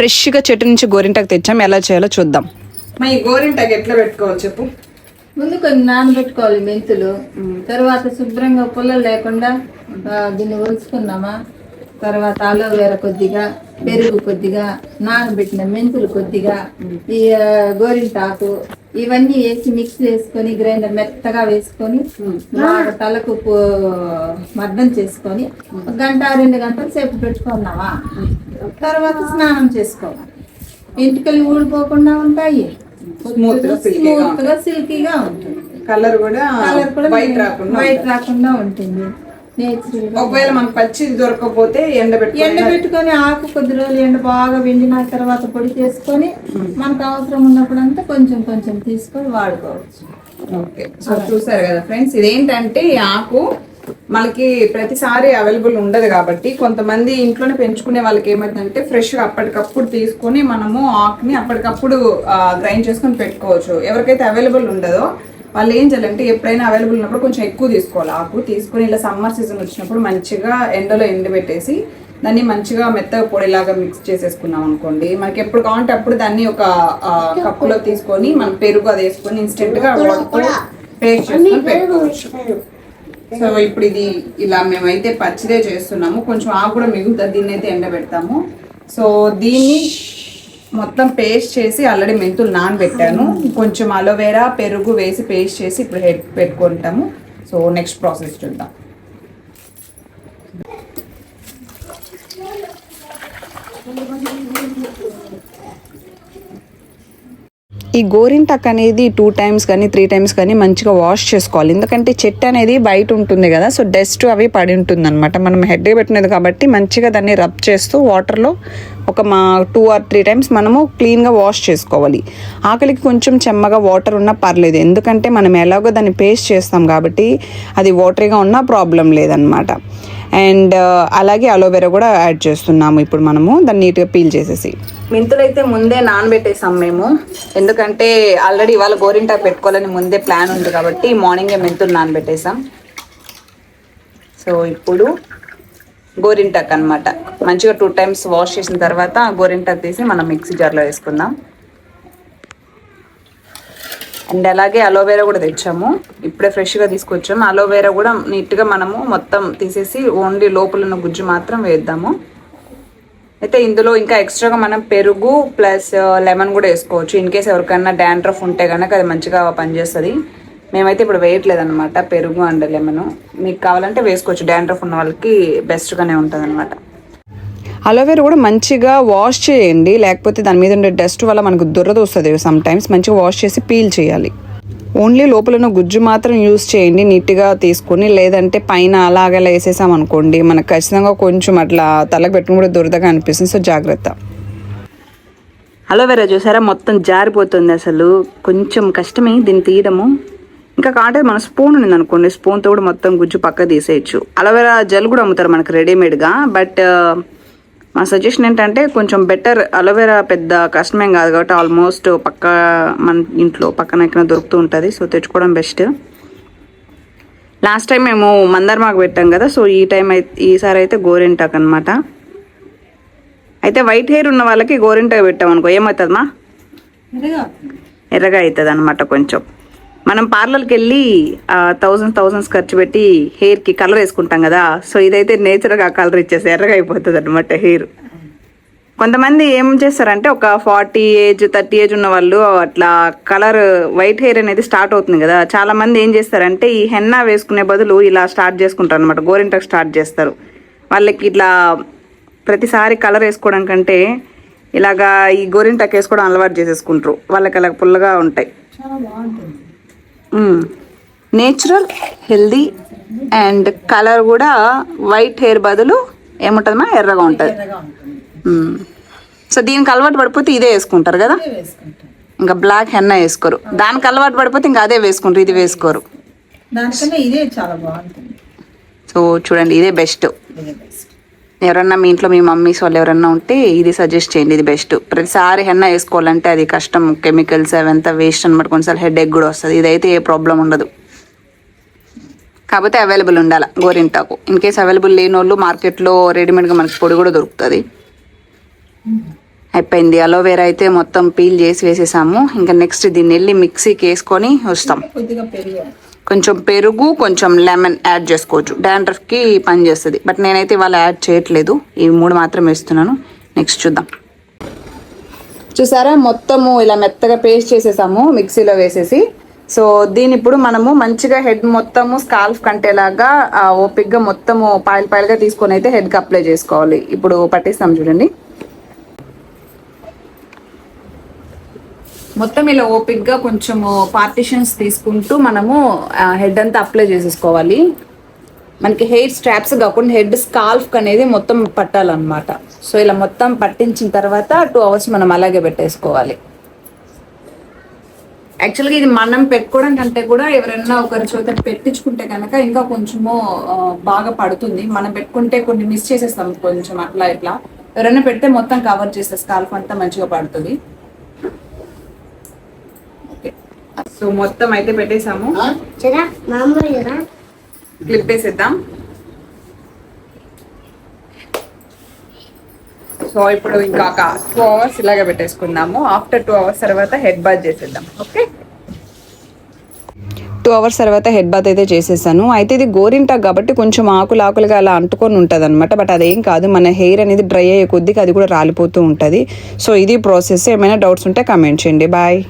ఫ్రెష్గా చెట్టు నుంచి గోరింటాకు తెచ్చాం, ఎలా చేయాలో చూద్దాం. ఈ గోరింటాకు ఎట్లా పెట్టుకోవాలి చెప్పు. ముందు కొన్ని నానబెట్టుకోవాలి మెంతులు. తర్వాత శుభ్రంగా పుల్లలు లేకుండా దీన్ని ఒలుచుకున్నామా. తర్వాత అలోవేరా కొద్దిగా, పెరుగు కొద్దిగా, నానబెట్టిన మెంతులు కొద్దిగా, ఈ గోరింటాకు ఇవన్నీ వేసి మిక్స్ చేసుకొని గ్రైండర్ మెత్తగా వేసుకొని బాగా తలకు మర్దం చేసుకొని 1-2 గంటల సేపు పెట్టుకున్నావా. తర్వాత స్నానం చేసుకోవాలి. ఎంటికలు ఊడిపోకుండా ఉంటాయి, స్మూత్ గా సిల్కీగా ఉంటుంది. కలర్ కూడా వైట్ రాకుండా ఉంటుంది. ఒకవేళ మనకు పచ్చిది దొరకకపోతే ఎండబెట్టుకొని ఆకు కొద్ది రోజులు ఎండ బాగా వెండిన తర్వాత పొడి చేసుకొని మనకు అవసరం ఉన్నప్పుడు అంతా కొంచెం కొంచెం తీసుకొని వాడుకోవచ్చు. ఓకే, సో చూసారు కదా ఫ్రెండ్స్, ఇదేంటంటే ఈ ఆకు మనకి ప్రతిసారి అవైలబుల్ ఉండదు కాబట్టి కొంతమంది ఇంట్లోనే పెంచుకునే వాళ్ళకి ఏమైందంటే ఫ్రెష్గా అప్పటికప్పుడు తీసుకొని మనము ఆకుని అప్పటికప్పుడు గ్రైండ్ చేసుకొని పెట్టుకోవచ్చు. ఎవరికైతే అవైలబుల్ ఉండదో వాళ్ళు ఏం చేయాలంటే ఎప్పుడైనా అవైలబుల్ ఉన్నప్పుడు కొంచెం ఎక్కువ తీసుకోవాలి. ఆకు తీసుకొని ఇలా సమ్మర్ సీజన్ వచ్చినప్పుడు మంచిగా ఎండలో ఎండబెట్టేసి దాన్ని మంచిగా మెత్తగా పొడిలాగా మిక్స్ చేసేసుకున్నాం అనుకోండి, మనకి ఎప్పుడు కావాలంటే అప్పుడు దాన్ని ఒక కప్పులో తీసుకొని మనం పెరుగు అది వేసుకొని ఇన్స్టెంట్గా పేస్ట్ చేసుకొని పెట్టుకోవచ్చు. సో ఇప్పుడు ఇది ఇలా మేమైతే పచ్చిదే చేస్తున్నాము, కొంచెం ఆకు కూడా మిగులుతుంది, దీన్ని అయితే ఎండబెడతాము. సో దీన్ని మొత్తం పేస్ట్ చేసి ఆల్రెడీ మెంతులు నానబెట్టాను, కొంచెం అలోవేరా పెరుగు వేసి పేస్ట్ చేసి ఇప్పుడు పెట్టుకుంటాము. సో నెక్స్ట్ ప్రాసెస్ చూద్దాం. ఈ గోరింటాకు అనేది 2 times కానీ 3 times కానీ మంచిగా వాష్ చేసుకోవాలి. ఎందుకంటే చెట్టు అనేది బయట ఉంటుంది కదా, సో డస్ట్ అవి పడి ఉంటుంది అనమాట. మనం హెడ్గా పెట్టినది కాబట్టి మంచిగా దాన్ని రబ్ చేస్తూ వాటర్లో ఒక 2 or 3 times మనము క్లీన్గా వాష్ చేసుకోవాలి. ఆకలికి కొంచెం చెమ్మగా వాటర్ ఉన్నా పర్లేదు, ఎందుకంటే మనం ఎలాగో దాన్ని పేస్ట్ చేస్తాం కాబట్టి అది వాటరీగా ఉన్నా ప్రాబ్లం లేదనమాట. అండ్ అలాగే అలోవెరా కూడా యాడ్ చేస్తున్నాము. ఇప్పుడు మనము దాన్ని నీట్గా పీల్ చేసేసి మెంతులు అయితే ముందే నానబెట్టేసాం మేము, ఎందుకంటే ఆల్రెడీ ఇవాళ గోరింటాకు పెట్టుకోవాలని ముందే ప్లాన్ ఉంది కాబట్టి మార్నింగే మెంతులు నానబెట్టేసాం. సో ఇప్పుడు గోరింటాకు అనమాట మంచిగా 2 times వాష్ చేసిన తర్వాత గోరింటాకు తీసి మనం మిక్సీ జార్లో వేసుకుందాం. అండ్ అలాగే అలోవెరా కూడా తెచ్చాము, ఇప్పుడే ఫ్రెష్గా తీసుకొచ్చాము. అలోవెరా కూడా నీట్గా మనము మొత్తం తీసేసి ఓన్లీ లోపల ఉన్న గుజ్జు మాత్రం వేద్దాము. అయితే ఇందులో ఇంకా ఎక్స్ట్రాగా మనం పెరుగు ప్లస్ లెమన్ కూడా వేసుకోవచ్చు. ఇన్ కేస్ ఎవరికైనా డాండ్రఫ్ ఉంటే కనుక అది మంచిగా పనిచేస్తుంది. మేమైతే ఇప్పుడు వేయట్లేదు అనమాట పెరుగు అండ్ లెమన్, మీకు కావాలంటే వేసుకోవచ్చు. డాండ్రఫ్ ఉన్న వాళ్ళకి బెస్ట్గానే ఉంటుంది అనమాట. అలోవెరా కూడా మంచిగా వాష్ చేయండి, లేకపోతే దాని మీద ఉండే డస్ట్ వల్ల మనకు దురద వస్తుంది. సమ్ టైమ్స్ మంచిగా వాష్ చేసి పీల్ చేయాలి. ఓన్లీ లోపల ఉన్న గుజ్జు మాత్రం యూస్ చేయండి నీట్గా తీసుకొని, లేదంటే పైన అలాగే వేసేసాం అనుకోండి మనకు ఖచ్చితంగా కొంచెం అట్లా తలకు పెట్టుకుని కూడా దురదగా అనిపిస్తుంది. సో జాగ్రత్త. అలోవెరా చూసారా మొత్తం జారిపోతుంది, అసలు కొంచెం కష్టమే దీన్ని తీయడము. ఇంకా కాంటే మన స్పూన్ ఉంది అనుకోండి, స్పూన్తో కూడా మొత్తం గుజ్జు పక్క తీసేయచ్చు. అలోవెరా జెల్ కూడా అమ్ముతారు మనకు రెడీమేడ్గా, బట్ మా సజెషన్ ఏంటంటే కొంచెం బెటర్. అలోవెరా పెద్ద కష్టమేం కాదు కాబట్టి ఆల్మోస్ట్ పక్క మన ఇంట్లో పక్కన ఎక్కడ దొరుకుతూ ఉంటుంది, సో తెచ్చుకోవడం బెస్ట్. లాస్ట్ టైం మేము మందారమాకు పెట్టాం కదా, సో ఈసారి అయితే గోరింటాకు అనమాట. అయితే వైట్ హెయిర్ ఉన్న వాళ్ళకి గోరింటాకు పెట్టాం అనుకో ఏమవుతుందమ్మా, ఎర్రగా అవుతుంది అనమాట. కొంచెం మనం పార్లర్కి వెళ్ళి thousands ఖర్చు పెట్టి హెయిర్కి కలర్ వేసుకుంటాం కదా, సో ఇదైతే నేచురల్గా కలర్ ఇచ్చేసి ఎర్రగా అయిపోతుంది అనమాట హెయిర్. కొంతమంది ఏం చేస్తారంటే ఒక 40 age 30 age ఉన్న వాళ్ళు అట్లా కలర్ వైట్ హెయిర్ అనేది స్టార్ట్ అవుతుంది కదా, చాలా మంది ఏం చేస్తారంటే ఈ హెన్నా వేసుకునే బదులు ఇలా స్టార్ట్ చేసుకుంటారు అనమాట, గోరింటాకు స్టార్ట్ చేస్తారు. వాళ్ళకి ఇట్లా ప్రతిసారి కలర్ వేసుకోవడం కంటే ఇలాగా ఈ గోరింటాకు వేసుకోవడం అలవాటు చేసేసుకుంటారు, వాళ్ళకి అలా పుల్లగా ఉంటాయి. నేచురల్ హెల్దీ అండ్ కలర్ కూడా వైట్ హెయిర్ బదులు ఏముంటుందమ్మా ఎర్రగా ఉంటుంది. సో దీనికి అలవాటు పడిపోతే ఇదే వేసుకుంటారు కదా, ఇంకా బ్లాక్ హెన్నా వేసుకోరు. దానికి అలవాటు పడిపోతే ఇంకా అదే వేసుకుంటారు, ఇది వేసుకోరు. ఇదే చాలా బాగుంటుంది. సో చూడండి ఇదే బెస్ట్. ఎవరన్నా మీ ఇంట్లో మీ మమ్మీస్ వాళ్ళు ఎవరన్నా ఉంటే ఇది సజెస్ట్ చేయండి, ఇది బెస్ట్. ప్రతిసారి హెన్నా వేసుకోవాలంటే అది కష్టం, కెమికల్స్ అవంతా వేస్ట్ అనమాట. కొన్నిసార్లు హెడేక్ కూడా వస్తుంది, ఇదైతే ఏ ప్రాబ్లం ఉండదు. కాకపోతే అవైలబుల్ ఉండాలి గోరింటాకు. ఇన్ కేస్ అవైలబుల్ లేని వాళ్ళు మార్కెట్లో రెడీమేడ్గా మనకి పొడి కూడా దొరుకుతుంది. అయిపోయింది. అలోవేరా అయితే మొత్తం పీల్ చేసి వేసేసాము. ఇంకా నెక్స్ట్ దీన్ని వెళ్ళి మిక్సీకి వేసుకొని వస్తాం. కొద్దిగా పెరుగు, కొంచెం పెరుగు, కొంచెం లెమన్ యాడ్ చేసుకోవచ్చు. డాండ్రఫ్కి పని చేస్తుంది. బట్ నేనైతే ఇవాళ యాడ్ చేయట్లేదు. ఇవి 3 మాత్రం వేస్తున్నాను. నెక్స్ట్ చూద్దాం. చూసారా, మొత్తము ఇలా మెత్తగా పేస్ట్ చేసేసాము మిక్సీలో వేసేసి. సో దీని ఇప్పుడు మనము మంచిగా హెడ్ మొత్తము స్కాల్ఫ్ కంటేలాగా ఓపిక్గా మొత్తము పాయలుగా తీసుకొని అయితే హెడ్కి అప్లై చేసుకోవాలి. ఇప్పుడు పట్టిస్తాం చూడండి. మొత్తం ఇలా ఓపిక్గా కొంచెము పార్టిషన్స్ తీసుకుంటూ మనము హెడ్ అంతా అప్లై చేసేసుకోవాలి. మనకి హెయిర్ స్ట్రాప్స్ కాకుండా హెడ్ స్కాల్ఫ్ అనేది మొత్తం పట్టాలన్నమాట. సో ఇలా మొత్తం పట్టించిన తర్వాత 2 hours మనం అలాగే పెట్టేసుకోవాలి. యాక్చువల్గా ఇది మనం పెట్టుకోవడం కంటే కూడా ఎవరైనా ఒకరి చోట పెట్టించుకుంటే కనుక ఇంకా కొంచెము బాగా పడుతుంది. మనం పెట్టుకుంటే కొన్ని మిస్ చేసేస్తాం కొంచెం అట్లా ఇట్లా. ఎవరైనా పెడితే మొత్తం కవర్ చేస్తే స్కాల్ఫ్ అంతా మంచిగా పడుతుంది. ఓకే, సో మొత్తం అయితే పెట్టేసాము. క్లిప్ వేసేద్దాం. సో ఇప్పుడు ఇంకా 2 hours ఇలాగే పెట్టేసుకుందాము. ఆఫ్టర్ 2 hours తర్వాత హెడ్ బాత్ చేసేద్దాం. ఓకే, 2 hours తర్వాత హెడ్ బాత్ అయితే చేసేసాను. అయితే ఇది గోరింటాకు కాబట్టి కొంచెం ఆకులుగా అలా అంటుకొని ఉంటుంది అనమాట. బట్ అదేం కాదు, మన హెయిర్ అనేది డ్రై అయ్యే కొద్దిగా అది కూడా రాలిపోతూ ఉంటుంది. సో ఇది ప్రాసెస్. ఏమైనా డౌట్స్ ఉంటే కామెంట్ చేయండి. బాయ్.